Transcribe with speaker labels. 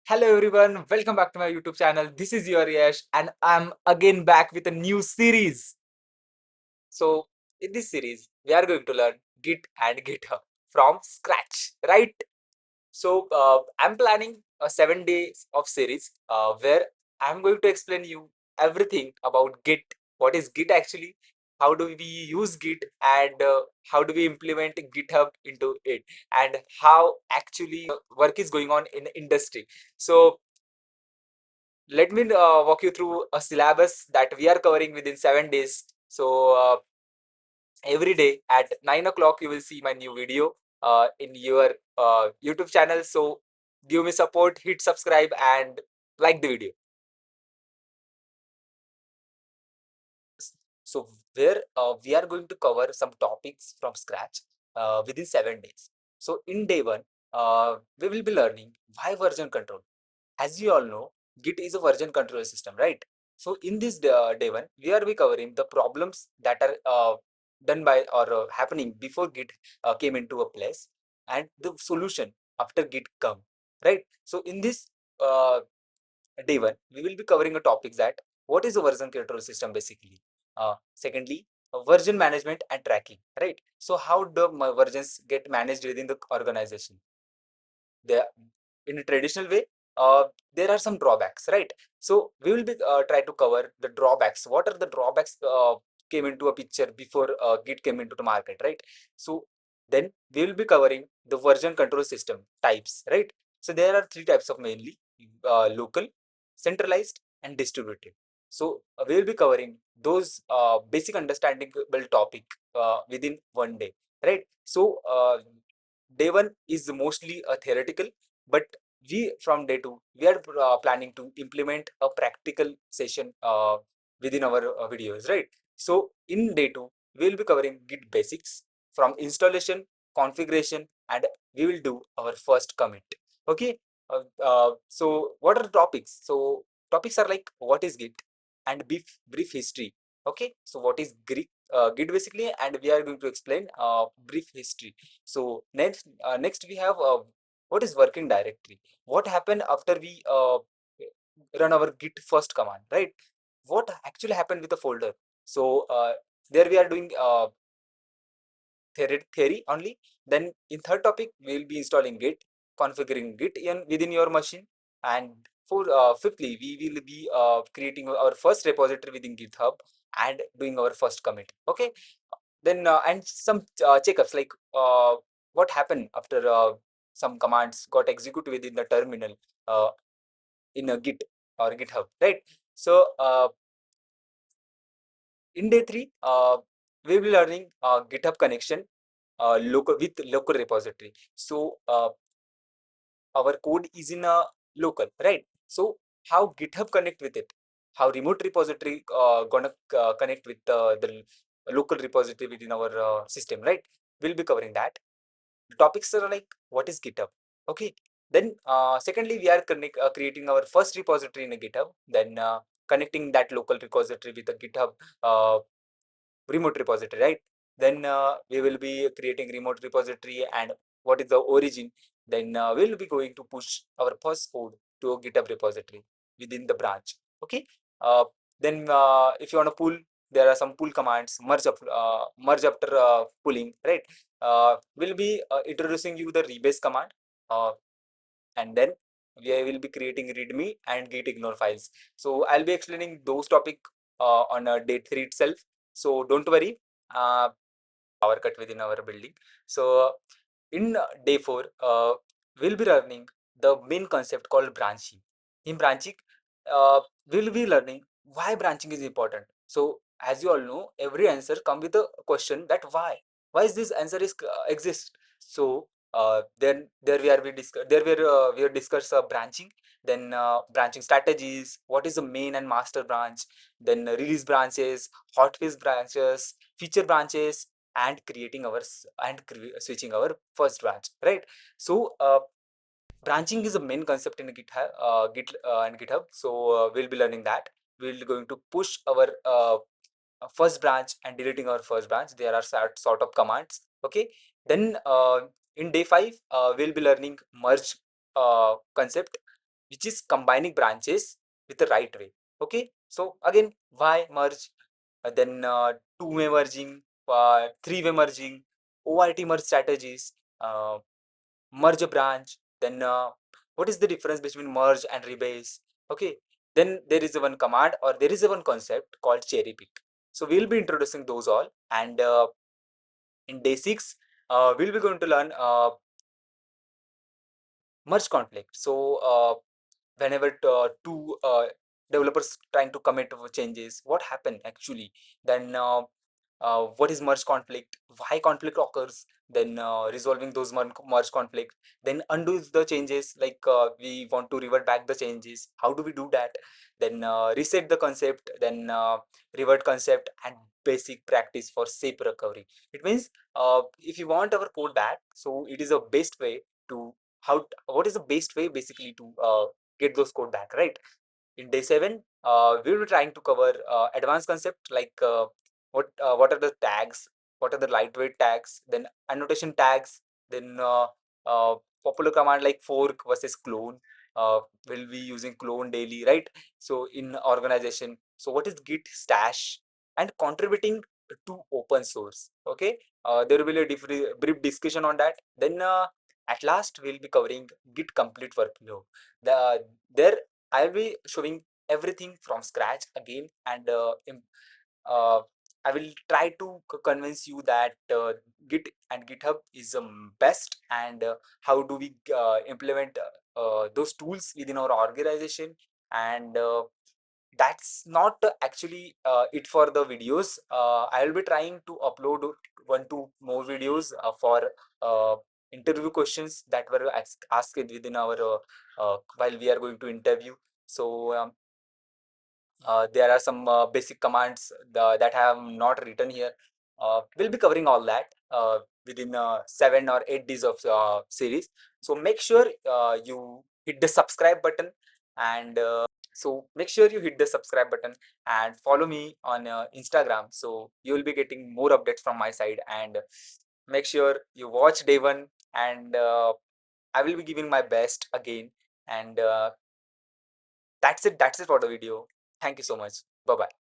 Speaker 1: Hello everyone, welcome back to my YouTube channel. This is your Yash and I'm again back with a new series. So in this series, we are going to learn Git and GitHub from scratch, right? So I'm planning a 7 days of series where I'm going to explain you everything about Git. What is Git actually? How do we use Git and how do we implement GitHub into it? And how actually work is going on in the industry. So let me walk you through a syllabus that we are covering within 7 days. So every day at 9 o'clock, you will see my new video in your YouTube channel. So give me support, hit subscribe and like the video. So where we are going to cover some topics from scratch within 7 days. So in day one, we will be learning why version control. As you all know, Git is a version control system, right? So in this day one, we are be covering the problems that are done by or happening before Git came into a place and the solution after Git come, right? So in this uh, day one, we will be covering a topic that what is a version control system basically. Secondly, version management and tracking, right? So how do my versions get managed within the organization? There, in a traditional way, there are some drawbacks, right? So we will be try to cover the drawbacks. What are the drawbacks came into a picture before Git came into the market, right? So then we will be covering the version control system types, right? So there are three types of mainly local, centralized, and distributed. So we will be covering those basic understandable topic within one day, right? So day one is mostly a theoretical, but we from day two we are planning to implement a practical session within our videos, right? So in day two we will be covering Git basics from installation, configuration, and we will do our first commit. Okay. So what are the topics? So topics are like what is Git and brief history. Okay. So what is Git basically, and we are going to explain brief history. So next we have what is working directory. What happened after we run our Git first command, right? What actually happened with the folder? So there we are doing theory only. Then in third topic we will be installing Git, configuring Git within your machine, and for fifthly we will be creating our first repository within GitHub and doing our first commit. Okay. Then and some checkups like what happened after some commands got executed within the terminal in a Git or GitHub, right? So in day three, we will be learning GitHub connection local with local repository. So our code is in a local, right? So how GitHub connect with it? How remote repository gonna connect with the local repository within our system, right? We'll be covering that. The topics are like what is GitHub? Okay. Then secondly, we are creating our first repository in a GitHub. Then connecting that local repository with the GitHub uh, remote repository, right? Then we will be creating remote repository and what is the origin. Then we'll be going to push our first code to a GitHub repository within the branch. Okay. Uh, then if you want to pull, there are some pull commands, merge after pulling, right? We'll be introducing you the rebase command, uh, and then we will be creating readme and git ignore files. So I'll be explaining those topic on day 3 itself. So don't worry, power cut within our building. So in day 4, we'll be learning the main concept called branching. In branching, we'll be learning why branching is important. So as you all know, every answer come with a question that why is this answer is exist. So then there we are we discuss there we are discuss branching, then branching strategies, what is the main and master branch, then release branches, hotfix branches, feature branches, and creating our switching our first branch, right? So branching is a main concept in Git and GitHub. So we'll be learning that. We'll going to push our first branch and deleting our first branch. There are sort of commands. Okay. Then in day 5, we'll be learning merge concept. which is combining branches with the right way. Okay, so again, why merge, then two-way merging, three-way merging, ORT merge strategies, uh, merge a branch, then what is the difference between merge and rebase. Okay, then there is a one command, or there is a one concept called cherry pick. So we'll be introducing those all, and in day 6 we'll be going to learn merge conflict. So whenever two developers trying to commit changes, what happened actually, then what is merge conflict, why conflict occurs, then resolving those merge conflict, then undo the changes, like we want to revert back the changes, how do we do that, then reset the concept, then revert concept, and basic practice for safe recovery. It means if you want our code back, so it is a best way to what is the best way basically to get those code back, right? In day 7 we will be trying to cover advanced concept, like what are the tags, what are the lightweight tags, then annotation tags, then popular command like fork versus clone. We'll be using clone daily, right? So in organization, so what is git stash, and contributing to open source. Okay, there will be a brief discussion on that. Then at last we'll be covering git complete workflow. There I'll be showing everything from scratch again, and uh, I will try to convince you that Git and GitHub is best, and how do we implement those tools within our organization. And that's not actually it for the videos. I'll be trying to upload 1 2 more videos for interview questions that were asked within our while we are going to interview. So there are some basic commands that I have not written here. We'll be covering all that within 7 or 8 days of series. So make sure you hit the subscribe button, and follow me on Instagram. So you will be getting more updates from my side, and make sure you watch day 1, and I will be giving my best again. And that's it for the video. Thank you so much. Bye bye.